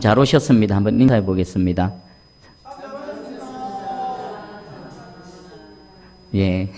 잘 오셨습니다. 한번 인사해 보겠습니다. 예.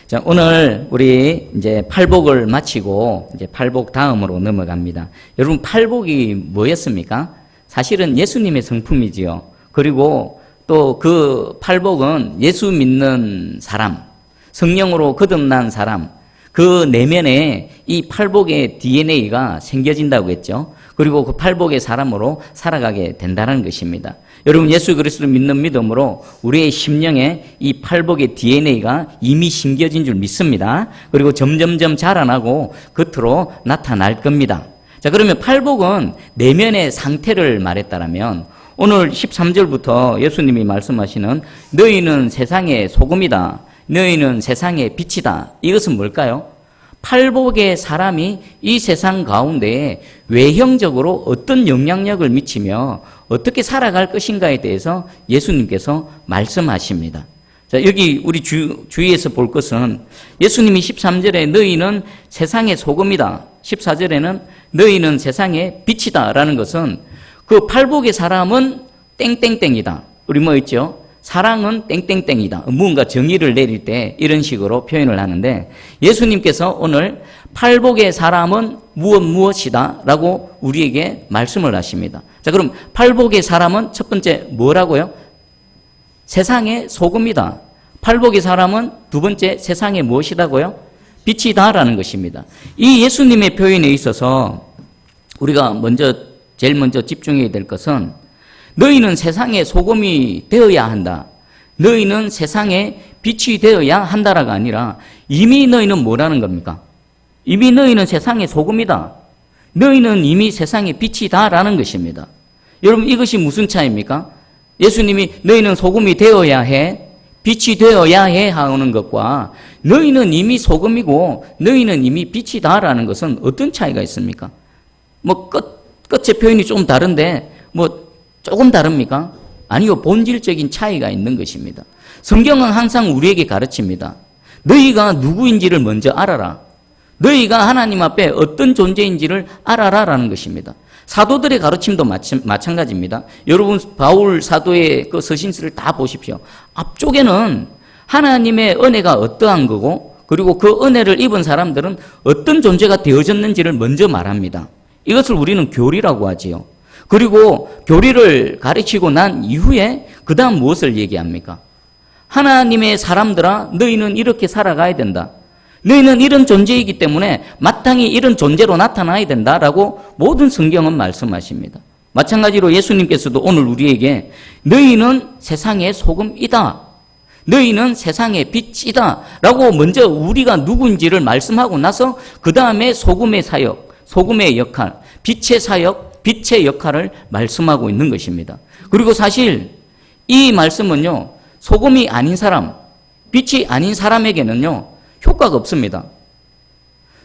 자, 오늘 우리 이제 팔복을 마치고 이제 팔복 다음으로 넘어갑니다. 여러분, 팔복이 뭐였습니까? 사실은 예수님의 성품이지요. 그리고 또 그 팔복은 예수 믿는 사람, 성령으로 거듭난 사람, 그 내면에 이 팔복의 DNA가 생겨진다고 했죠. 그리고 그 팔복의 사람으로 살아가게 된다는 것입니다. 여러분, 예수 그리스도를 믿는 믿음으로 우리의 심령에 이 팔복의 DNA가 이미 심겨진 줄 믿습니다. 그리고 점점점 자라나고 겉으로 나타날 겁니다. 자, 그러면 팔복은 내면의 상태를 말했다라면 오늘 13절부터 예수님이 말씀하시는 너희는 세상의 소금이다, 너희는 세상의 빛이다. 이것은 뭘까요? 팔복의 사람이 이 세상 가운데에 외형적으로 어떤 영향력을 미치며 어떻게 살아갈 것인가에 대해서 예수님께서 말씀하십니다. 자, 여기 우리 주위에서 볼 것은 예수님이 13절에 너희는 세상의 소금이다, 14절에는 너희는 세상의 빛이다 라는 것은 그 팔복의 사람은 땡땡땡이다. 우리 뭐 있죠? 사랑은 땡땡땡이다. 무언가 정의를 내릴 때 이런 식으로 표현을 하는데 예수님께서 오늘 팔복의 사람은 무엇이다 라고 우리에게 말씀을 하십니다. 자, 그럼 팔복의 사람은 첫 번째 뭐라고요? 세상의 소금이다. 팔복의 사람은 두 번째 세상의 무엇이다고요? 빛이다 라는 것입니다. 이 예수님의 표현에 있어서 우리가 제일 먼저 집중해야 될 것은 너희는 세상의 소금이 되어야 한다, 너희는 세상의 빛이 되어야 한다라가 아니라 이미 너희는 뭐라는 겁니까? 이미 너희는 세상의 소금이다, 너희는 이미 세상의 빛이다 라는 것입니다. 여러분, 이것이 무슨 차이입니까? 예수님이 너희는 소금이 되어야 해, 빛이 되어야 해 하는 것과 너희는 이미 소금이고 너희는 이미 빛이다 라는 것은 어떤 차이가 있습니까? 끝의 표현이 좀 다른데 조금 다릅니까? 아니요, 본질적인 차이가 있는 것입니다. 성경은 항상 우리에게 가르칩니다. 너희가 누구인지를 먼저 알아라. 너희가 하나님 앞에 어떤 존재인지를 알아라라는 것입니다. 사도들의 가르침도 마찬가지입니다. 여러분, 바울 사도의 그 서신서를 다 보십시오. 앞쪽에는 하나님의 은혜가 어떠한 거고 그리고 그 은혜를 입은 사람들은 어떤 존재가 되어졌는지를 먼저 말합니다. 이것을 우리는 교리라고 하지요. 그리고 교리를 가르치고 난 이후에 그 다음 무엇을 얘기합니까? 하나님의 사람들아, 너희는 이렇게 살아가야 된다, 너희는 이런 존재이기 때문에 마땅히 이런 존재로 나타나야 된다라고 모든 성경은 말씀하십니다. 마찬가지로 예수님께서도 오늘 우리에게 너희는 세상의 소금이다, 너희는 세상의 빛이다 라고 먼저 우리가 누군지를 말씀하고 나서 그 다음에 소금의 사역, 소금의 역할, 빛의 사역, 빛의 역할을 말씀하고 있는 것입니다. 그리고 사실 이 말씀은요, 소금이 아닌 사람, 빛이 아닌 사람에게는요 효과가 없습니다.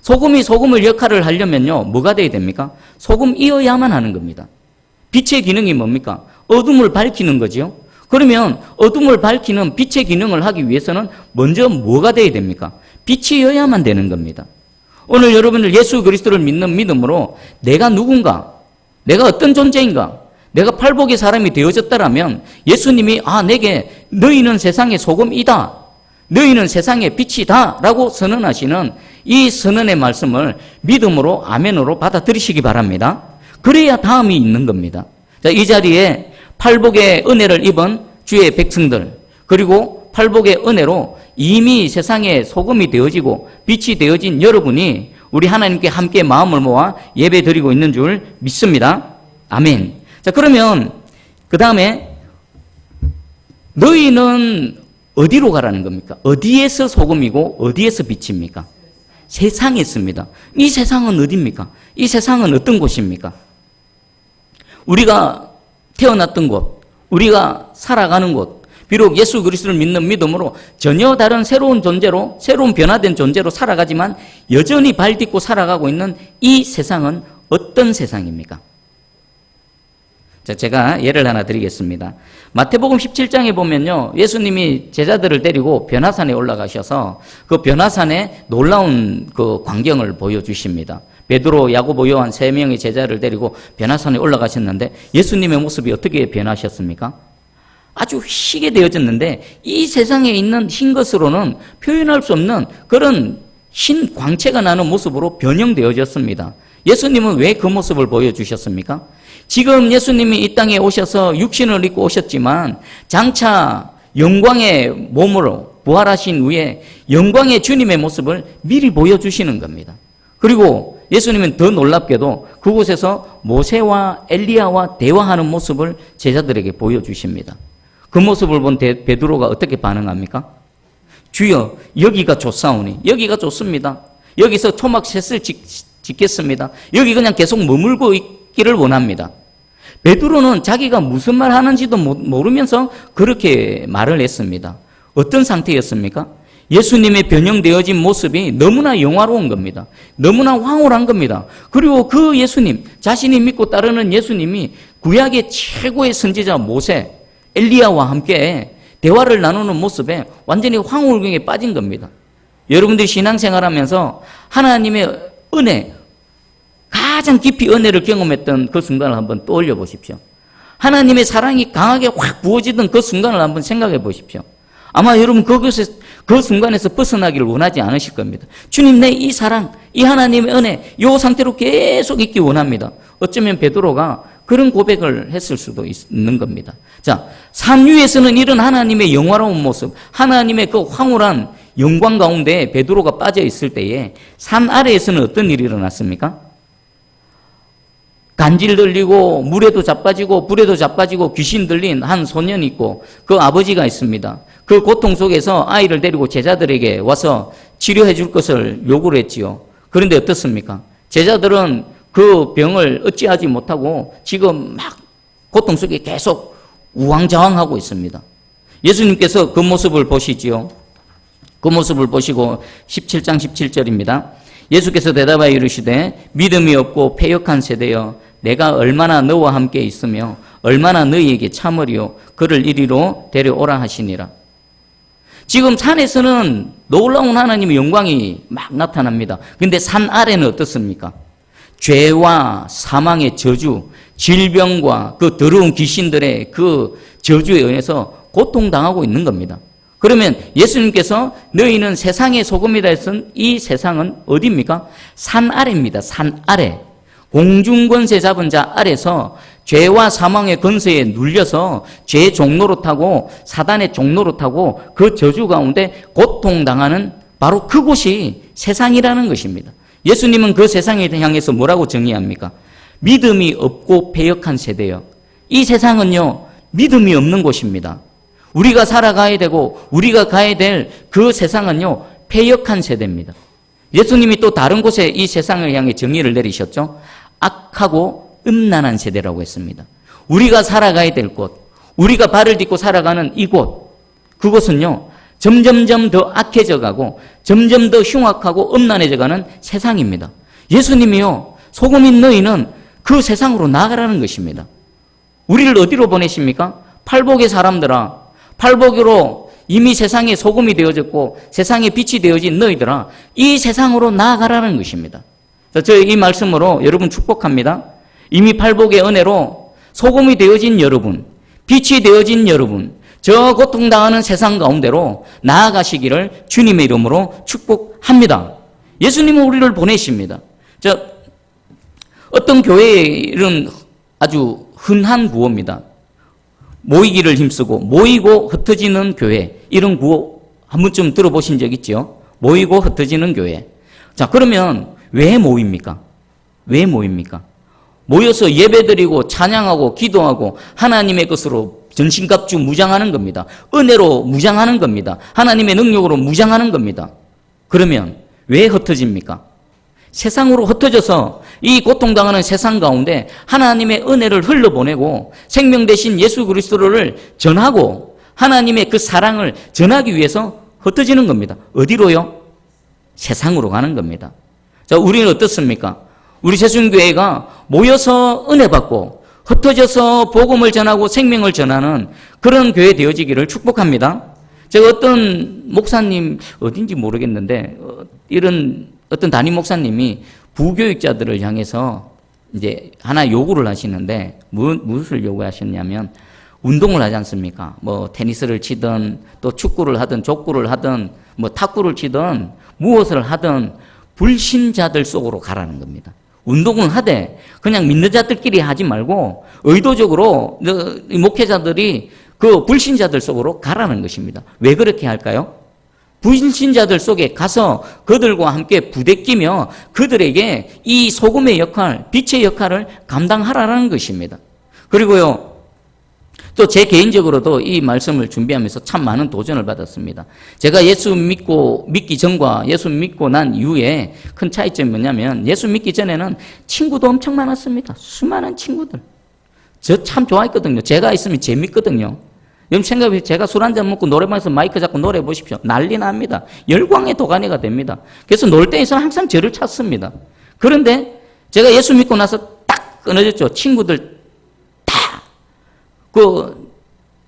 소금이 소금을 역할을 하려면요 뭐가 돼야 됩니까? 소금이어야만 하는 겁니다. 빛의 기능이 뭡니까? 어둠을 밝히는 거지요. 그러면 어둠을 밝히는 빛의 기능을 하기 위해서는 먼저 뭐가 돼야 됩니까? 빛이어야만 되는 겁니다. 오늘 여러분들 예수 그리스도를 믿는 믿음으로 내가 누군가, 내가 어떤 존재인가, 내가 팔복의 사람이 되어졌다라면 예수님이 내게 너희는 세상의 소금이다, 너희는 세상의 빛이다 라고 선언하시는 이 선언의 말씀을 믿음으로 아멘으로 받아들이시기 바랍니다. 그래야 다음이 있는 겁니다. 자, 이 자리에 팔복의 은혜를 입은 주의 백성들, 그리고 팔복의 은혜로 이미 세상의 소금이 되어지고 빛이 되어진 여러분이 우리 하나님께 함께 마음을 모아 예배 드리고 있는 줄 믿습니다. 아멘. 자, 그러면 그 다음에 너희는 어디로 가라는 겁니까? 어디에서 소금이고 어디에서 빛입니까? 세상에 있습니다. 이 세상은 어디입니까? 이 세상은 어떤 곳입니까? 우리가 태어났던 곳, 우리가 살아가는 곳, 비록 예수 그리스도를 믿는 믿음으로 전혀 다른 새로운 존재로, 새로운 변화된 존재로 살아가지만 여전히 발 딛고 살아가고 있는 이 세상은 어떤 세상입니까? 자, 제가 예를 하나 드리겠습니다. 마태복음 17장에 보면요, 예수님이 제자들을 데리고 변화산에 올라가셔서 그 변화산에 놀라운 그 광경을 보여주십니다. 베드로, 야고보, 요한 3명의 제자를 데리고 변화산에 올라가셨는데 예수님의 모습이 어떻게 변하셨습니까? 아주 희게 되어졌는데 이 세상에 있는 흰 것으로는 표현할 수 없는 그런 흰 광채가 나는 모습으로 변형되어졌습니다. 예수님은 왜 그 모습을 보여주셨습니까? 지금 예수님이 이 땅에 오셔서 육신을 입고 오셨지만 장차 영광의 몸으로 부활하신 후에 영광의 주님의 모습을 미리 보여주시는 겁니다. 그리고 예수님은 더 놀랍게도 그곳에서 모세와 엘리야와 대화하는 모습을 제자들에게 보여주십니다. 그 모습을 본 베드로가 어떻게 반응합니까? 주여, 여기가 좋사오니, 여기가 좋습니다. 여기서 초막셋을 짓겠습니다. 여기 그냥 계속 머물고 있기를 원합니다. 베드로는 자기가 무슨 말 하는지도 모르면서 그렇게 말을 했습니다. 어떤 상태였습니까? 예수님의 변형되어진 모습이 너무나 영화로운 겁니다. 너무나 황홀한 겁니다. 그리고 그 예수님, 자신이 믿고 따르는 예수님이 구약의 최고의 선지자 모세, 엘리야와 함께 대화를 나누는 모습에 완전히 황홀경에 빠진 겁니다. 여러분들이 신앙생활하면서 하나님의 은혜, 가장 깊이 은혜를 경험했던 그 순간을 한번 떠올려 보십시오. 하나님의 사랑이 강하게 확 부어지던 그 순간을 한번 생각해 보십시오. 아마 여러분 그 순간에서 벗어나기를 원하지 않으실 겁니다. 주님, 내 이 사랑, 이 하나님의 은혜, 이 상태로 계속 있기 원합니다. 어쩌면 베드로가 그런 고백을 했을 수도 있는 겁니다. 자, 산 위에서는 이런 하나님의 영화로운 모습, 하나님의 그 황홀한 영광 가운데 베드로가 빠져 있을 때에 산 아래에서는 어떤 일이 일어났습니까? 간질 들리고 물에도 자빠지고 불에도 자빠지고 귀신 들린 한 소년이 있고 그 아버지가 있습니다. 그 고통 속에서 아이를 데리고 제자들에게 와서 치료해 줄 것을 요구를 했지요. 그런데 어떻습니까? 제자들은 그 병을 어찌하지 못하고 지금 막 고통 속에 계속 우왕좌왕하고 있습니다. 예수님께서 그 모습을 보시지요. 그 모습을 보시고 17장 17절입니다. 예수께서 대답하여 이르시되 믿음이 없고 패역한 세대여 내가 얼마나 너와 함께 있으며 얼마나 너희에게 참으리요 그를 이리로 데려오라 하시니라. 지금 산에서는 놀라운 하나님의 영광이 막 나타납니다. 그런데 산 아래는 어떻습니까? 죄와 사망의 저주, 질병과 그 더러운 귀신들의 그 저주에 의해서 고통당하고 있는 겁니다. 그러면 예수님께서 너희는 세상의 소금이라 했은 이 세상은 어디입니까? 산 아래입니다. 산 아래. 공중권세 잡은 자 아래서 죄와 사망의 권세에 눌려서 죄의 종로로 타고 사단의 종로로 타고 그 저주 가운데 고통당하는 바로 그곳이 세상이라는 것입니다. 예수님은 그 세상에 향해서 뭐라고 정의합니까? 믿음이 없고 패역한 세대요. 이 세상은요, 믿음이 없는 곳입니다. 우리가 살아가야 되고 우리가 가야 될 그 세상은요, 패역한 세대입니다. 예수님이 또 다른 곳에 이 세상을 향해 정의를 내리셨죠. 악하고 음란한 세대라고 했습니다. 우리가 살아가야 될 곳, 우리가 발을 딛고 살아가는 이곳, 그곳은요, 점점점 더 악해져 가고 점점 더 흉악하고 음란해져 가는 세상입니다. 예수님이요, 소금인 너희는 그 세상으로 나가라는 것입니다. 우리를 어디로 보내십니까? 팔복의 사람들아, 팔복으로 이미 세상에 소금이 되어졌고 세상에 빛이 되어진 너희들아, 이 세상으로 나아가라는 것입니다. 저희 이 말씀으로 여러분 축복합니다. 이미 팔복의 은혜로 소금이 되어진 여러분, 빛이 되어진 여러분, 저 고통당하는 세상 가운데로 나아가시기를 주님의 이름으로 축복합니다. 예수님은 우리를 보내십니다. 어떤 교회는 아주 흔한 구호입니다. 모이기를 힘쓰고 모이고 흩어지는 교회, 이런 구호 한 번쯤 들어보신 적 있죠? 모이고 흩어지는 교회. 자, 그러면 왜 모입니까? 왜 모입니까? 모여서 예배드리고 찬양하고 기도하고 하나님의 것으로 전신갑주 무장하는 겁니다. 은혜로 무장하는 겁니다. 하나님의 능력으로 무장하는 겁니다. 그러면 왜 흩어집니까? 세상으로 흩어져서 이 고통당하는 세상 가운데 하나님의 은혜를 흘러보내고 생명 대신 예수 그리스도를 전하고 하나님의 그 사랑을 전하기 위해서 흩어지는 겁니다. 어디로요? 세상으로 가는 겁니다. 자, 우리는 어떻습니까? 우리 새순교회가 모여서 은혜 받고 흩어져서 복음을 전하고 생명을 전하는 그런 교회 되어지기를 축복합니다. 제가 어떤 목사님, 어딘지 모르겠는데 이런 어떤 담임 목사님이 부교육자들을 향해서 이제 하나 요구를 하시는데 무엇을 요구하셨냐면 운동을 하지 않습니까? 뭐 테니스를 치든 또 축구를 하든 족구를 하든 뭐 탁구를 치든 무엇을 하든 불신자들 속으로 가라는 겁니다. 운동을 하되 그냥 믿는 자들끼리 하지 말고 의도적으로 목회자들이 그 불신자들 속으로 가라는 것입니다. 왜 그렇게 할까요? 불신자들 속에 가서 그들과 함께 부대끼며 그들에게 이 소금의 역할, 빛의 역할을 감당하라는 것입니다. 그리고요, 또 제 개인적으로도 이 말씀을 준비하면서 참 많은 도전을 받았습니다. 제가 예수 믿기 전과 예수 믿고 난 이후에 큰 차이점이 뭐냐면 예수 믿기 전에는 친구도 엄청 많았습니다. 수많은 친구들. 저 참 좋아했거든요. 제가 있으면 재밌거든요. 여러분 생각해보세요. 제가 술 한잔 먹고 노래방에서 마이크 잡고 노래 보십시오. 난리 납니다. 열광의 도가니가 됩니다. 그래서 놀 때에서 항상 저를 찾습니다. 그런데 제가 예수 믿고 나서 딱 끊어졌죠. 친구들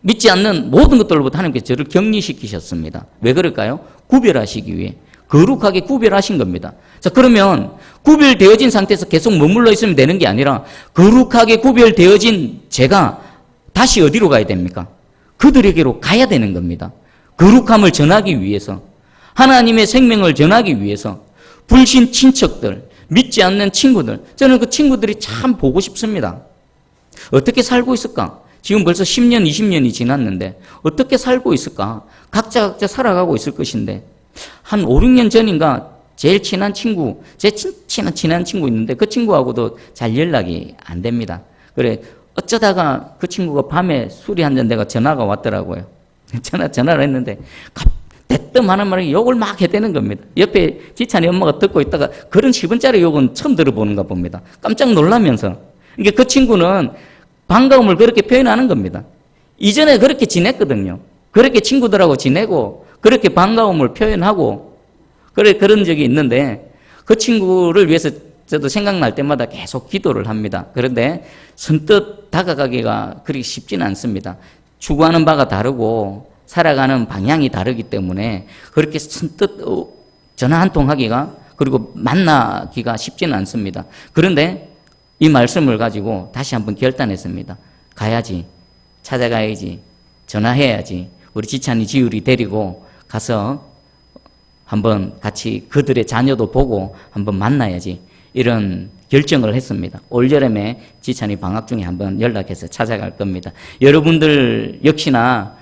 믿지 않는 모든 것들로부터 하나님께서 저를 격리시키셨습니다. 왜 그럴까요? 구별하시기 위해. 거룩하게 구별하신 겁니다. 자, 그러면 구별되어진 상태에서 계속 머물러 있으면 되는 게 아니라 거룩하게 구별되어진 제가 다시 어디로 가야 됩니까? 그들에게로 가야 되는 겁니다. 거룩함을 전하기 위해서, 하나님의 생명을 전하기 위해서, 불신 친척들, 믿지 않는 친구들, 저는 그 친구들이 참 보고 싶습니다. 어떻게 살고 있을까? 지금 벌써 10년, 20년이 지났는데 어떻게 살고 있을까? 각자 살아가고 있을 것인데 한 5, 6년 전인가 제일 친한 친구, 제 친한 친구 있는데 그 친구하고도 잘 연락이 안 됩니다. 그래 어쩌다가 그 친구가 밤에 술이 한잔 내가 전화가 왔더라고요. 전화를 했는데 대뜸 하는 말에 욕을 막 해대는 겁니다. 옆에 지찬이 엄마가 듣고 있다가 그런 10원짜리 욕은 처음 들어보는가 봅니다. 깜짝 놀라면서. 그러니까 그 친구는 반가움을 그렇게 표현하는 겁니다. 이전에 그렇게 지냈거든요. 그렇게 친구들하고 지내고 그렇게 반가움을 표현하고 그런 적이 있는데 그 친구를 위해서 저도 생각날 때마다 계속 기도를 합니다. 그런데 선뜻 다가가기가 그리 쉽지는 않습니다. 추구하는 바가 다르고 살아가는 방향이 다르기 때문에 그렇게 선뜻 전화 한 통 하기가 그리고 만나기가 쉽지는 않습니다. 그런데 이 말씀을 가지고 다시 한번 결단했습니다. 가야지, 찾아가야지, 전화해야지, 우리 지찬이 지율이 데리고 가서 한번 같이 그들의 자녀도 보고 한번 만나야지, 이런 결정을 했습니다. 올여름에 지찬이 방학 중에 한번 연락해서 찾아갈 겁니다. 여러분들 역시나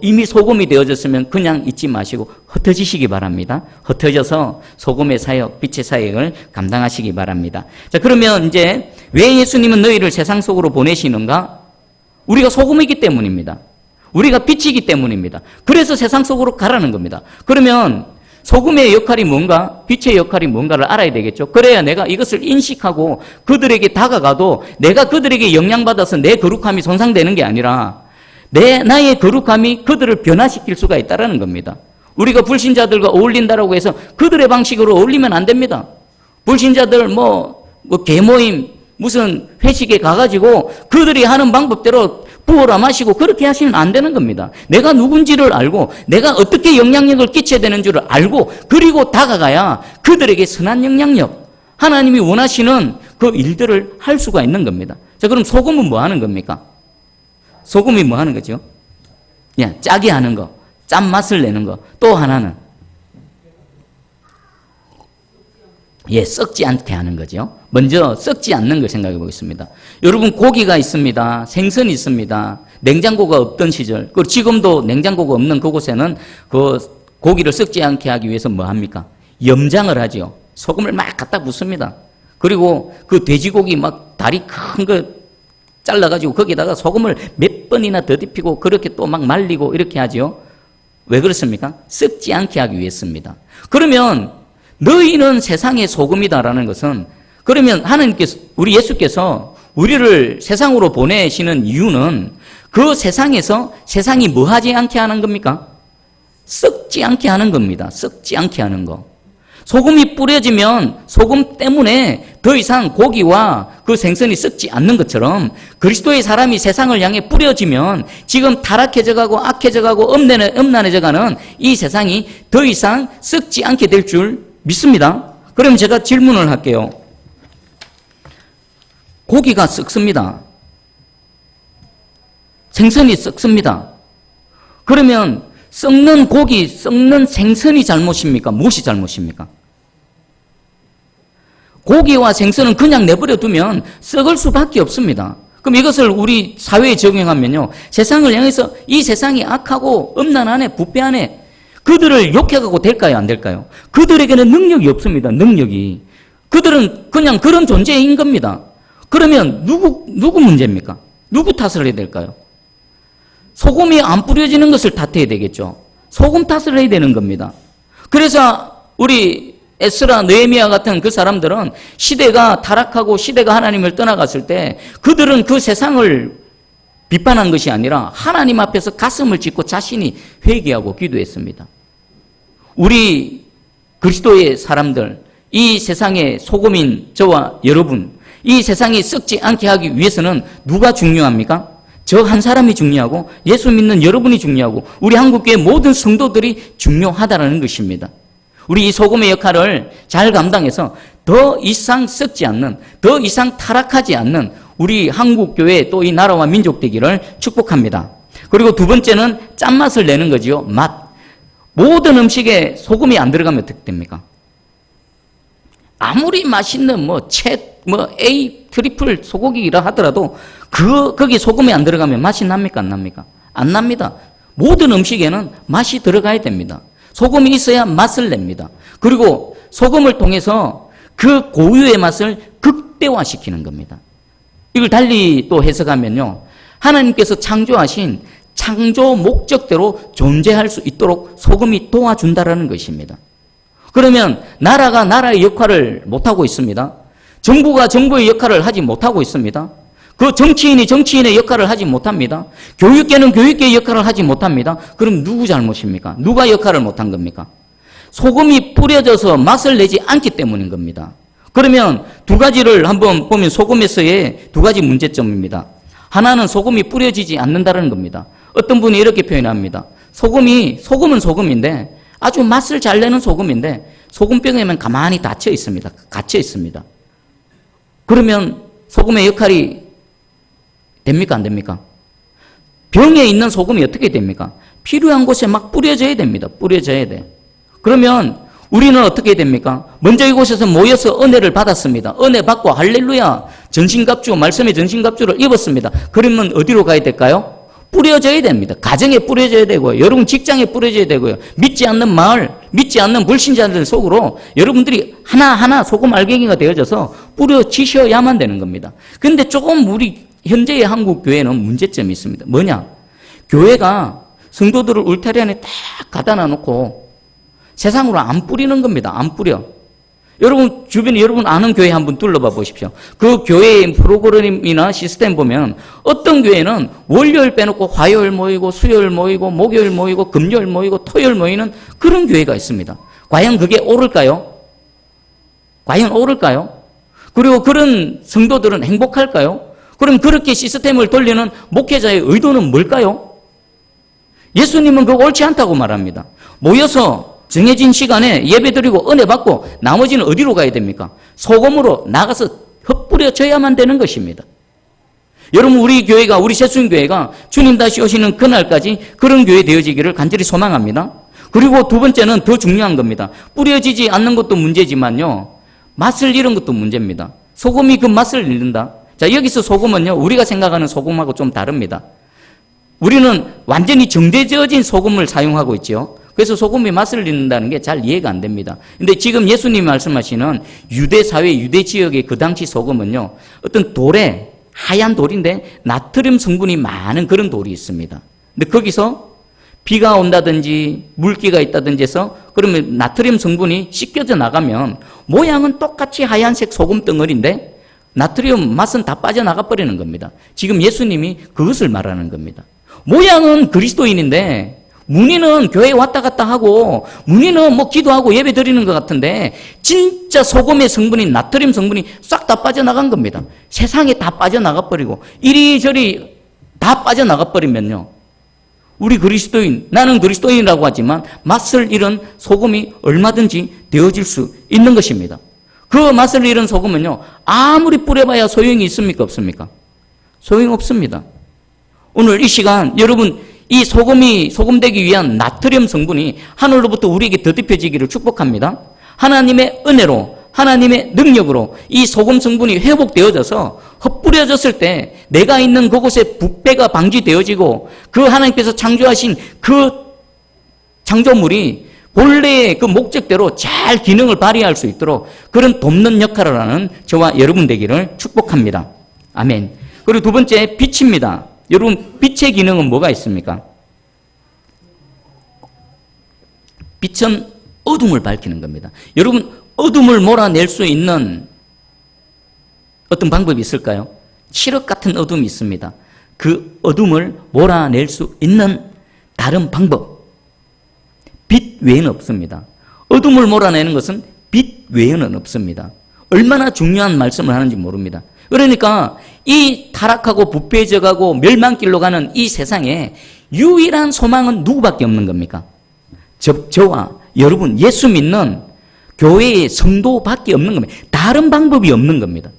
이미 소금이 되어졌으면 그냥 잊지 마시고 흩어지시기 바랍니다. 흩어져서 소금의 사역, 빛의 사역을 감당하시기 바랍니다. 자, 그러면 이제 왜 예수님은 너희를 세상 속으로 보내시는가? 우리가 소금이기 때문입니다. 우리가 빛이기 때문입니다. 그래서 세상 속으로 가라는 겁니다. 그러면 소금의 역할이 뭔가, 빛의 역할이 뭔가를 알아야 되겠죠. 그래야 내가 이것을 인식하고 그들에게 다가가도 내가 그들에게 영향받아서 내 거룩함이 손상되는 게 아니라 나의 거룩함이 그들을 변화시킬 수가 있다는 겁니다. 우리가 불신자들과 어울린다라고 해서 그들의 방식으로 어울리면 안 됩니다. 불신자들 개모임 무슨 회식에 가가지고 그들이 하는 방법대로 부어라 마시고 그렇게 하시면 안 되는 겁니다. 내가 누군지를 알고 내가 어떻게 영향력을 끼쳐야 되는 줄을 알고 그리고 다가가야 그들에게 선한 영향력, 하나님이 원하시는 그 일들을 할 수가 있는 겁니다. 자, 그럼 소금은 뭐 하는 겁니까? 소금이 뭐 하는 거죠? 짜게 하는 거, 짠맛을 내는 거. 또 하나는 썩지 않게 하는 거죠. 먼저 썩지 않는 걸 생각해 보겠습니다. 여러분, 고기가 있습니다. 생선이 있습니다. 냉장고가 없던 시절, 그리고 지금도 냉장고가 없는 그곳에는 그 고기를 썩지 않게 하기 위해서 뭐 합니까? 염장을 하죠. 소금을 막 갖다 붓습니다. 그리고 그 돼지고기 막 다리 큰 거 잘라가지고 거기다가 소금을 몇 번이나 더듬히고 그렇게 또 막 말리고 이렇게 하죠. 왜 그렇습니까? 썩지 않게 하기 위해서입니다. 그러면 너희는 세상의 소금이다라는 것은, 그러면 하나님께서, 우리 예수께서 우리를 세상으로 보내시는 이유는 그 세상에서 세상이 뭐 하지 않게 하는 겁니까? 썩지 않게 하는 겁니다. 썩지 않게 하는 거. 소금이 뿌려지면 소금 때문에 더 이상 고기와 그 생선이 썩지 않는 것처럼 그리스도의 사람이 세상을 향해 뿌려지면 지금 타락해져 가고 악해져 가고 음란해져 가는 이 세상이 더 이상 썩지 않게 될 줄 믿습니다. 그럼 제가 질문을 할게요. 고기가 썩습니다. 생선이 썩습니다. 그러면 썩는 고기, 썩는 생선이 잘못입니까? 무엇이 잘못입니까? 고기와 생선은 그냥 내버려 두면 썩을 수밖에 없습니다. 그럼 이것을 우리 사회에 적용하면요, 세상을 향해서 이 세상이 악하고 음란하네, 부패하네, 그들을 욕해가고 될까요? 안 될까요? 그들에게는 능력이 없습니다. 능력이. 그들은 그냥 그런 존재인 겁니다. 그러면 누구 문제입니까? 누구 탓을 해야 될까요? 소금이 안 뿌려지는 것을 탓해야 되겠죠. 소금 탓을 해야 되는 겁니다. 그래서 우리 에스라, 느헤미야 같은 그 사람들은 시대가 타락하고 시대가 하나님을 떠나갔을 때 그들은 그 세상을 비판한 것이 아니라 하나님 앞에서 가슴을 찢고 자신이 회개하고 기도했습니다. 우리 그리스도의 사람들, 이 세상의 소금인 저와 여러분, 이 세상이 썩지 않게 하기 위해서는 누가 중요합니까? 저 한 사람이 중요하고 예수 믿는 여러분이 중요하고 우리 한국교회 모든 성도들이 중요하다는 것입니다. 우리 이 소금의 역할을 잘 감당해서 더 이상 썩지 않는, 더 이상 타락하지 않는 우리 한국교회 또 이 나라와 민족 되기를 축복합니다. 그리고 두 번째는 짠맛을 내는 거지요. 맛. 모든 음식에 소금이 안 들어가면 어떻게 됩니까? 아무리 맛있는 A 트리플 소고기라 하더라도 거기 소금이 안 들어가면 맛이 납니까? 안 납니까? 안 납니다. 모든 음식에는 맛이 들어가야 됩니다. 소금이 있어야 맛을 냅니다. 그리고 소금을 통해서 그 고유의 맛을 극대화시키는 겁니다. 이걸 달리 또 해석하면요, 하나님께서 창조하신 창조 목적대로 존재할 수 있도록 소금이 도와준다라는 것입니다. 그러면 나라가 나라의 역할을 못하고 있습니다. 정부가 정부의 역할을 하지 못하고 있습니다. 그 정치인이 정치인의 역할을 하지 못합니다. 교육계는 교육계의 역할을 하지 못합니다. 그럼 누구 잘못입니까? 누가 역할을 못한 겁니까? 소금이 뿌려져서 맛을 내지 않기 때문인 겁니다. 그러면 두 가지를 한번 보면 소금에서의 두 가지 문제점입니다. 하나는 소금이 뿌려지지 않는다는 겁니다. 어떤 분이 이렇게 표현합니다. 소금은 소금인데 아주 맛을 잘 내는 소금인데 소금병에만 가만히 닫혀 있습니다. 갇혀 있습니다. 그러면 소금의 역할이 됩니까? 안 됩니까? 병에 있는 소금이 어떻게 됩니까? 필요한 곳에 막 뿌려져야 됩니다. 뿌려져야 돼. 그러면 우리는 어떻게 됩니까? 먼저 이곳에서 모여서 은혜를 받았습니다. 은혜 받고 할렐루야 전신갑주, 말씀의 전신갑주를 입었습니다. 그러면 어디로 가야 될까요? 뿌려져야 됩니다. 가정에 뿌려져야 되고요. 여러분 직장에 뿌려져야 되고요. 믿지 않는 마을, 믿지 않는 불신자들 속으로 여러분들이 하나하나 소금 알갱이가 되어져서 뿌려지셔야만 되는 겁니다. 그런데 조금 우리 현재의 한국 교회는 문제점이 있습니다. 뭐냐? 교회가 성도들을 울타리 안에 딱 갖다 놔놓고 세상으로 안 뿌리는 겁니다. 안 뿌려. 여러분 주변에 여러분 아는 교회 한번 둘러봐 보십시오. 그 교회의 프로그램이나 시스템 보면 어떤 교회는 월요일 빼놓고 화요일 모이고 수요일 모이고 목요일 모이고 금요일 모이고 토요일 모이는 그런 교회가 있습니다. 과연 그게 옳을까요? 과연 옳을까요? 그리고 그런 성도들은 행복할까요? 그럼 그렇게 시스템을 돌리는 목회자의 의도는 뭘까요? 예수님은 그거 옳지 않다고 말합니다. 모여서 정해진 시간에 예배드리고 은혜 받고 나머지는 어디로 가야 됩니까? 소금으로 나가서 흩뿌려져야만 되는 것입니다. 여러분 우리 교회가 우리 새순교회가 주님 다시 오시는 그날까지 그런 교회 되어지기를 간절히 소망합니다. 그리고 두 번째는 더 중요한 겁니다. 뿌려지지 않는 것도 문제지만요, 맛을 잃은 것도 문제입니다. 소금이 그 맛을 잃는다. 자, 여기서 소금은요 우리가 생각하는 소금하고 좀 다릅니다. 우리는 완전히 정제져진 소금을 사용하고 있죠. 그래서 소금이 맛을 잃는다는 게 잘 이해가 안 됩니다. 근데 지금 예수님이 말씀하시는 유대 사회, 유대 지역의 그 당시 소금은요, 어떤 돌에, 하얀 돌인데 나트륨 성분이 많은 그런 돌이 있습니다. 근데 거기서 비가 온다든지 물기가 있다든지 해서 그러면 나트륨 성분이 씻겨져 나가면 모양은 똑같이 하얀색 소금 덩어리인데 나트륨 맛은 다 빠져나가 버리는 겁니다. 지금 예수님이 그것을 말하는 겁니다. 모양은 그리스도인인데 문의는 교회에 왔다 갔다 하고 문의는 기도하고 예배 드리는 것 같은데 진짜 소금의 성분인 나트륨 성분이 싹 다 빠져나간 겁니다. 세상에 다 빠져나가 버리고 이리저리 다 빠져나가 버리면요, 우리 그리스도인, 나는 그리스도인이라고 하지만 맛을 잃은 소금이 얼마든지 되어질 수 있는 것입니다. 그 맛을 잃은 소금은요, 아무리 뿌려봐야 소용이 있습니까? 없습니까? 소용없습니다. 오늘 이 시간 여러분, 이 소금이 소금되기 위한 나트륨 성분이 하늘로부터 우리에게 더딥혀지기를 축복합니다. 하나님의 은혜로, 하나님의 능력으로 이 소금 성분이 회복되어져서 헛뿌려졌을 때 내가 있는 그곳에 부패가 방지되어지고 그 하나님께서 창조하신 그 창조물이 본래의 그 목적대로 잘 기능을 발휘할 수 있도록 그런 돕는 역할을 하는 저와 여러분 되기를 축복합니다. 아멘. 그리고 두 번째, 빛입니다. 여러분, 빛의 기능은 뭐가 있습니까? 빛은 어둠을 밝히는 겁니다. 여러분, 어둠을 몰아낼 수 있는 어떤 방법이 있을까요? 칠흑 같은 어둠이 있습니다. 그 어둠을 몰아낼 수 있는 다른 방법, 빛 외에는 없습니다. 어둠을 몰아내는 것은 빛 외에는 없습니다. 얼마나 중요한 말씀을 하는지 모릅니다. 그러니까 이 타락하고 부패해져가고 멸망길로 가는 이 세상에 유일한 소망은 누구밖에 없는 겁니까? 저와 여러분, 예수 믿는 교회의 성도밖에 없는 겁니다. 다른 방법이 없는 겁니다.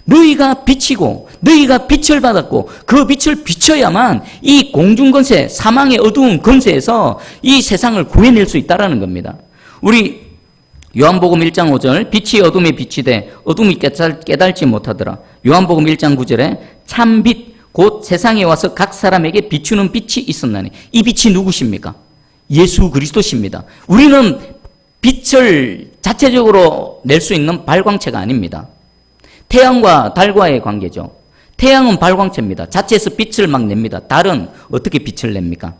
너희가 빛이고 너희가 빛을 받았고 그 빛을 비춰야만 이 공중권세, 사망의 어두운 권세에서 이 세상을 구해낼 수 있다는 겁니다. 우리 요한복음 1장 5절, 빛이 어둠에 빛이 돼 어둠이 깨달지 못하더라. 요한복음 1장 9절에 참빛 곧 세상에 와서 각 사람에게 비추는 빛이 있었나니, 이 빛이 누구십니까? 예수 그리스도십니다. 우리는 빛을 자체적으로 낼 수 있는 발광체가 아닙니다. 태양과 달과의 관계죠. 태양은 발광체입니다. 자체에서 빛을 막 냅니다. 달은 어떻게 빛을 냅니까?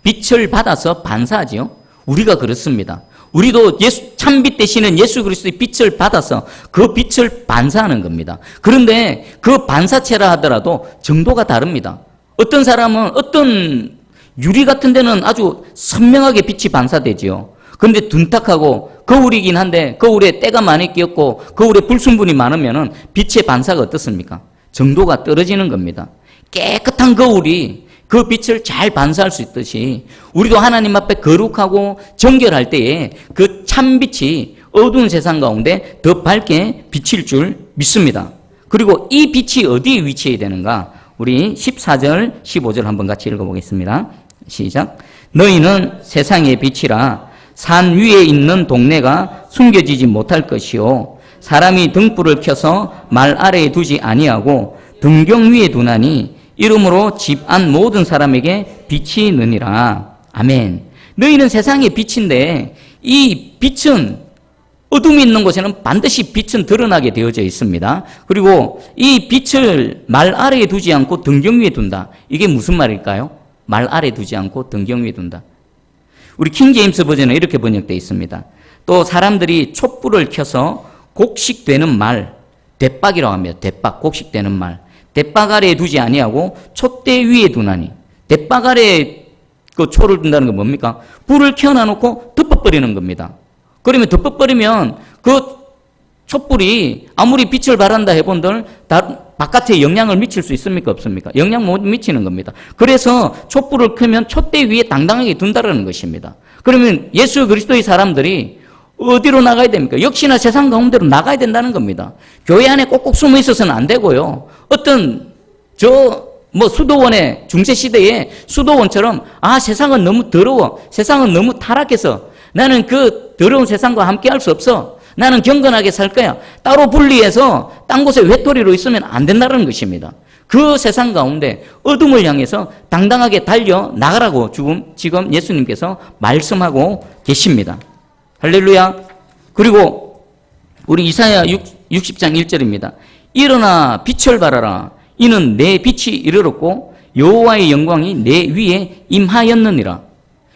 빛을 받아서 반사하지요. 우리가 그렇습니다. 우리도 참빛 되시는 예수 그리스도의 빛을 받아서 그 빛을 반사하는 겁니다. 그런데 그 반사체라 하더라도 정도가 다릅니다. 어떤 사람은 어떤 유리 같은 데는 아주 선명하게 빛이 반사되지요. 그런데 둔탁하고 거울이긴 한데 거울에 때가 많이 끼었고 거울에 불순분이 많으면 빛의 반사가 어떻습니까? 정도가 떨어지는 겁니다. 깨끗한 거울이 그 빛을 잘 반사할 수 있듯이 우리도 하나님 앞에 거룩하고 정결할 때에 그 참빛이 어두운 세상 가운데 더 밝게 비칠 줄 믿습니다. 그리고 이 빛이 어디에 위치해야 되는가? 우리 14절, 15절 한번 같이 읽어보겠습니다. 시작. 너희는 세상의 빛이라 산 위에 있는 동네가 숨겨지지 못할 것이요 사람이 등불을 켜서 말 아래에 두지 아니하고 등경 위에 두나니 이름으로 집 안 모든 사람에게 빛이 느니라. 아멘. 너희는 세상의 빛인데 이 빛은 어둠이 있는 곳에는 반드시 빛은 드러나게 되어져 있습니다. 그리고 이 빛을 말 아래에 두지 않고 등경 위에 둔다. 이게 무슨 말일까요? 말 아래에 두지 않고 등경 위에 둔다. 우리 킹제임스 버전에 이렇게 번역되어 있습니다. 또 사람들이 촛불을 켜서 곡식되는 말, 대박이라고 합니다. 대박, 곡식되는 말. 대박 아래에 두지 아니하고 촛대 위에 두나니. 대박 아래에 그 초를 둔다는 건 뭡니까? 불을 켜놔놓고 덮어버리는 겁니다. 그러면 덮어버리면 그 촛불이 아무리 빛을 발한다 해본들 바깥에 영향을 미칠 수 있습니까? 없습니까? 영향 못 미치는 겁니다. 그래서 촛불을 켜면 촛대 위에 당당하게 둔다는 것입니다. 그러면 예수 그리스도의 사람들이 어디로 나가야 됩니까? 역시나 세상 가운데로 나가야 된다는 겁니다. 교회 안에 꼭꼭 숨어 있어서는 안 되고요. 어떤 수도원의 중세시대의 수도원처럼 세상은 너무 더러워, 세상은 너무 타락해서 나는 그 더러운 세상과 함께 할 수 없어, 나는 경건하게 살 거야, 따로 분리해서 딴 곳에 외톨이로 있으면 안 된다는 것입니다. 그 세상 가운데 어둠을 향해서 당당하게 달려 나가라고 지금 예수님께서 말씀하고 계십니다. 할렐루야. 그리고 우리 이사야 60장 1절입니다. 일어나 빛을 발하라. 이는 내 빛이 이르렀고 여호와의 영광이 내 위에 임하였느니라.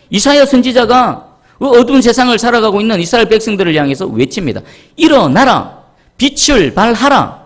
이사야 선지자가 어두운 세상을 살아가고 있는 이스라엘 백성들을 향해서 외칩니다. 일어나라. 빛을 발하라.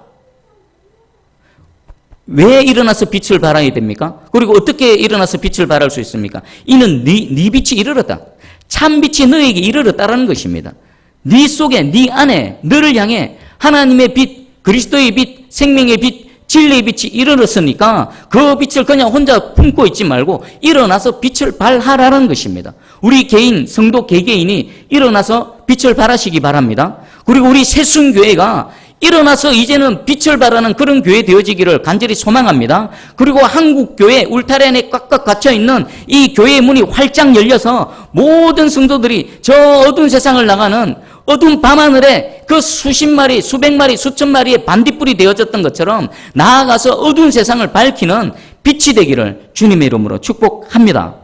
왜 일어나서 빛을 발해야 됩니까? 그리고 어떻게 일어나서 빛을 발할 수 있습니까? 이는 네 빛이 이르렀다. 참 빛이 너에게 이르렀다라는 것입니다. 네 속에, 네 안에, 너를 향해 하나님의 빛, 그리스도의 빛, 생명의 빛, 진리의 빛이 일어났으니까 그 빛을 그냥 혼자 품고 있지 말고 일어나서 빛을 발하라는 것입니다. 우리 개인, 성도 개개인이 일어나서 빛을 발하시기 바랍니다. 그리고 우리 새순교회가 일어나서 이제는 빛을 발하는 그런 교회 되어지기를 간절히 소망합니다. 그리고 한국교회 울타리 안에 꽉꽉 갇혀있는 이 교회의 문이 활짝 열려서 모든 성도들이 저 어두운 세상을 나가는 어두운 밤하늘에 그 수십 마리, 수백 마리, 수천 마리의 반딧불이 되어졌던 것처럼 나아가서 어두운 세상을 밝히는 빛이 되기를 주님의 이름으로 축복합니다.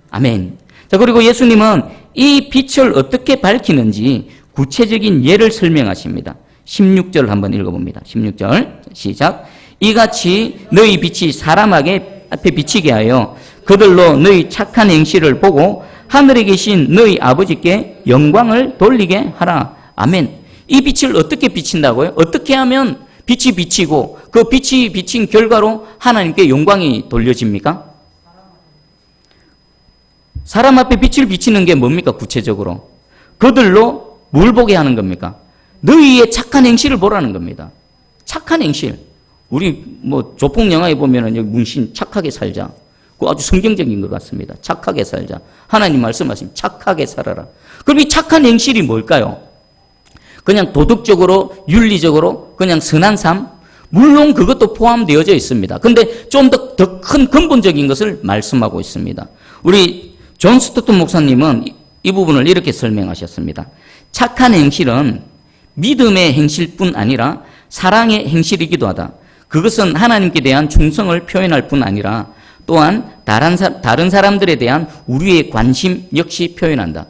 아멘. 자, 그리고 예수님은 이 빛을 어떻게 밝히는지 구체적인 예를 설명하십니다. 16절 한번 읽어봅니다. 16절 시작. 이같이 너희 빛이 사람 앞에 비치게 하여 그들로 너희 착한 행실을 보고 하늘에 계신 너희 아버지께 영광을 돌리게 하라. 아멘. 이 빛을 어떻게 비친다고요? 어떻게 하면 빛이 비치고 그 빛이 비친 결과로 하나님께 영광이 돌려집니까? 사람 앞에 빛을 비치는 게 뭡니까? 구체적으로 그들로 뭘 보게 하는 겁니까? 너희의 착한 행실을 보라는 겁니다. 착한 행실. 우리 조폭 영화에 보면은 여기 문신 착하게 살자. 그거 아주 성경적인 것 같습니다. 착하게 살자. 하나님 말씀하시면 착하게 살아라. 그럼 이 착한 행실이 뭘까요? 그냥 도덕적으로, 윤리적으로, 그냥 선한 삶? 물론 그것도 포함되어져 있습니다. 근데 좀 더 큰 근본적인 것을 말씀하고 있습니다. 우리 존 스토튼 목사님은 이 부분을 이렇게 설명하셨습니다. 착한 행실은 믿음의 행실뿐 아니라 사랑의 행실이기도 하다. 그것은 하나님께 대한 충성을 표현할 뿐 아니라 또한 다른 사람들에 대한 우리의 관심 역시 표현한다.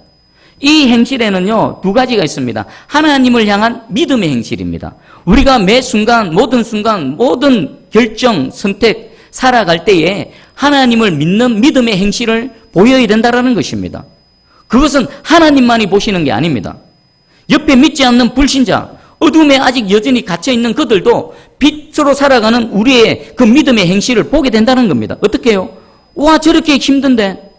이 행실에는요, 두 가지가 있습니다. 하나님을 향한 믿음의 행실입니다. 우리가 매 순간, 모든 결정, 선택, 살아갈 때에 하나님을 믿는 믿음의 행실을 보여야 된다는 것입니다. 그것은 하나님만이 보시는 게 아닙니다. 옆에 믿지 않는 불신자, 어둠에 아직 여전히 갇혀있는 그들도 빛으로 살아가는 우리의 그 믿음의 행실을 보게 된다는 겁니다. 어떻게 해요? 와, 저렇게 힘든데,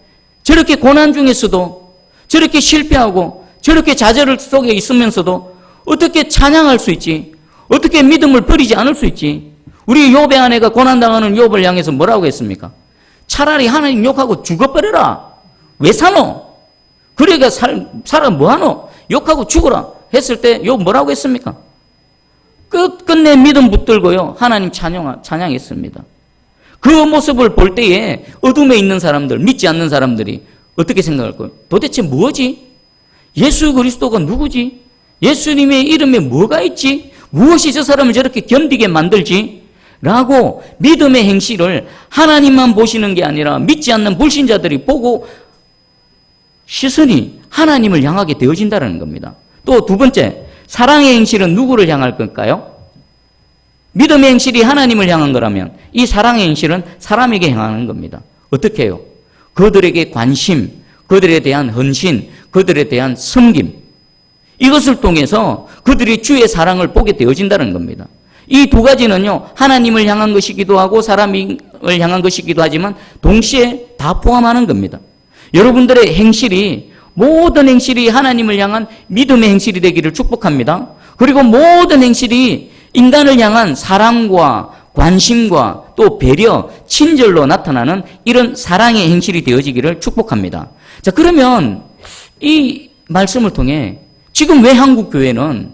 저렇게 고난 중에서도, 저렇게 실패하고, 저렇게 좌절 속에 있으면서도 어떻게 찬양할 수 있지? 어떻게 믿음을 버리지 않을 수 있지? 우리 욥의 아내가 고난당하는 욥을 향해서 뭐라고 했습니까? 차라리 하나님 욕하고 죽어버려라. 왜 사노? 그러니까 살아 뭐하노? 욕하고 죽어라 했을 때 욥 뭐라고 했습니까? 끝끝내 믿음 붙들고요 하나님 찬양했습니다. 그 모습을 볼 때에 어둠에 있는 사람들, 믿지 않는 사람들이 어떻게 생각할 거예요? 도대체 뭐지? 예수 그리스도가 누구지? 예수님의 이름에 뭐가 있지? 무엇이 저 사람을 저렇게 견디게 만들지? 라고 믿음의 행실을 하나님만 보시는 게 아니라 믿지 않는 불신자들이 보고 시선이 하나님을 향하게 되어진다는 겁니다. 또 두 번째, 사랑의 행실은 누구를 향할 걸까요? 믿음의 행실이 하나님을 향한 거라면 이 사랑의 행실은 사람에게 향하는 겁니다. 어떻게 해요? 그들에게 관심, 그들에 대한 헌신, 그들에 대한 섬김, 이것을 통해서 그들이 주의 사랑을 보게 되어진다는 겁니다. 이 두 가지는요, 하나님을 향한 것이기도 하고 사람을 향한 것이기도 하지만 동시에 다 포함하는 겁니다. 여러분들의 행실이, 모든 행실이 하나님을 향한 믿음의 행실이 되기를 축복합니다. 그리고 모든 행실이 인간을 향한 사랑과 관심과 또 배려, 친절로 나타나는 이런 사랑의 행실이 되어지기를 축복합니다. 자, 그러면 이 말씀을 통해 지금 왜 한국교회는,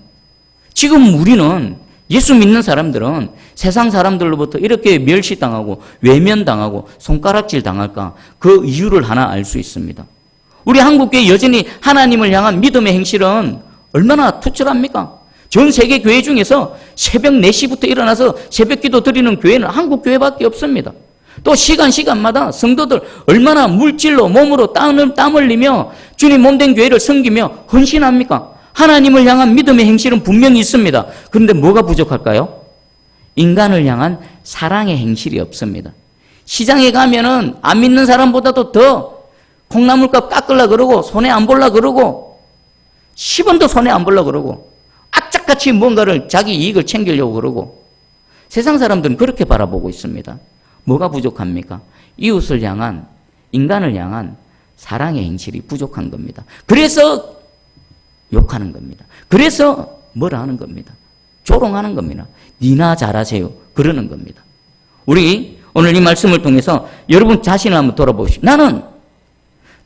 지금 우리는, 예수 믿는 사람들은 세상 사람들로부터 이렇게 멸시당하고 외면당하고 손가락질 당할까? 그 이유를 하나 알 수 있습니다. 우리 한국교회 여전히 하나님을 향한 믿음의 행실은 얼마나 투철합니까? 전 세계 교회 중에서 새벽 4시부터 일어나서 새벽기도 드리는 교회는 한국교회밖에 없습니다. 또 시간마다 성도들 얼마나 물질로 몸으로 땀 흘리며 주님 몸된 교회를 섬기며 헌신합니까? 하나님을 향한 믿음의 행실은 분명히 있습니다. 그런데 뭐가 부족할까요? 인간을 향한 사랑의 행실이 없습니다. 시장에 가면은 안 믿는 사람보다도 더 콩나물값 깎으려 그러고 손해 안 볼라 그러고 10원도 손해 안 볼라 그러고 악착같이 뭔가를 자기 이익을 챙기려고 그러고 세상 사람들은 그렇게 바라보고 있습니다. 뭐가 부족합니까? 이웃을 향한, 인간을 향한 사랑의 행실이 부족한 겁니다. 그래서 욕하는 겁니다. 그래서 뭐라 하는 겁니다. 조롱하는 겁니다. 니나 잘하세요. 그러는 겁니다. 우리 오늘 이 말씀을 통해서 여러분 자신을 한번 돌아보십시오.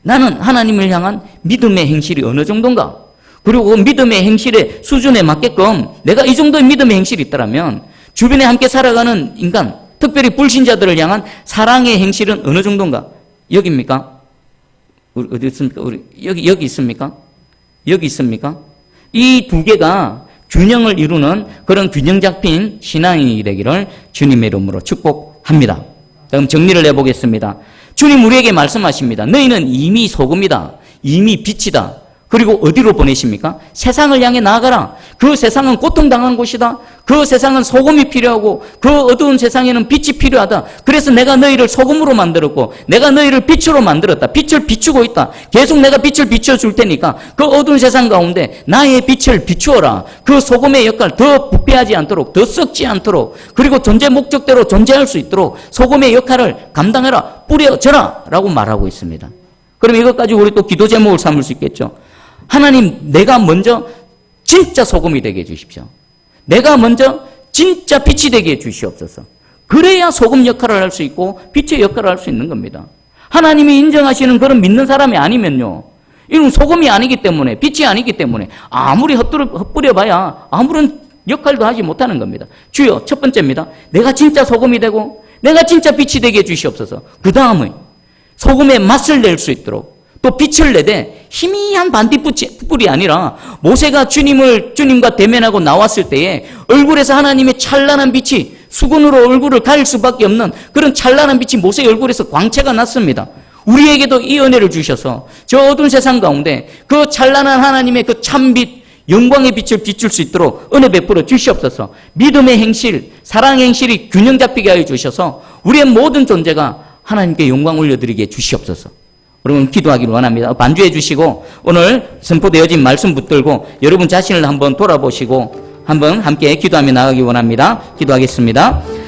나는 하나님을 향한 믿음의 행실이 어느 정도인가? 그리고 그 믿음의 행실의 수준에 맞게끔 내가 이 정도의 믿음의 행실이 있다면 주변에 함께 살아가는 인간, 특별히 불신자들을 향한 사랑의 행실은 어느 정도인가? 여기입니까? 우리 어디 있습니까? 우리 여기 있습니까? 여기 있습니까? 이 두 개가 균형을 이루는 그런 균형 잡힌 신앙이 되기를 주님의 이름으로 축복합니다. 그럼 정리를 해보겠습니다. 주님 우리에게 말씀하십니다. 너희는 이미 소금이다. 이미 빛이다. 그리고 어디로 보내십니까? 세상을 향해 나아가라. 그 세상은 고통당한 곳이다. 그 세상은 소금이 필요하고 그 어두운 세상에는 빛이 필요하다. 그래서 내가 너희를 소금으로 만들었고 내가 너희를 빛으로 만들었다. 빛을 비추고 있다. 계속 내가 빛을 비춰줄 테니까 그 어두운 세상 가운데 나의 빛을 비추어라. 그 소금의 역할 더 부패하지 않도록, 더 썩지 않도록, 그리고 존재 목적대로 존재할 수 있도록 소금의 역할을 감당해라. 뿌려져라. 라고 말하고 있습니다. 그럼 이것 가지고 우리 또 기도 제목을 삼을 수 있겠죠. 하나님, 내가 먼저 진짜 소금이 되게 해주십시오. 내가 먼저 진짜 빛이 되게 해주시옵소서. 그래야 소금 역할을 할 수 있고 빛의 역할을 할 수 있는 겁니다. 하나님이 인정하시는 그런 믿는 사람이 아니면요, 이건 소금이 아니기 때문에, 빛이 아니기 때문에 아무리 헛뿌려봐야 아무런 역할도 하지 못하는 겁니다. 주여, 첫 번째입니다. 내가 진짜 소금이 되고 내가 진짜 빛이 되게 해주시옵소서. 그 다음에 소금의 맛을 낼 수 있도록 또 빛을 내되 희미한 반딧불이 아니라 모세가 주님과 대면하고 나왔을 때에 얼굴에서 하나님의 찬란한 빛이 수건으로 얼굴을 가릴 수밖에 없는 그런 찬란한 빛이 모세의 얼굴에서 광채가 났습니다. 우리에게도 이 은혜를 주셔서 저 어두운 세상 가운데 그 찬란한 하나님의 그 참빛, 영광의 빛을 비출 수 있도록 은혜 베풀어 주시옵소서. 믿음의 행실, 사랑의 행실이 균형 잡히게 하여 주셔서 우리의 모든 존재가 하나님께 영광 올려드리게 해 주시옵소서. 여러분 기도하기를 원합니다. 반주해 주시고 오늘 선포되어진 말씀 붙들고 여러분 자신을 한번 돌아보시고 한번 함께 기도하며 나가기 원합니다. 기도하겠습니다.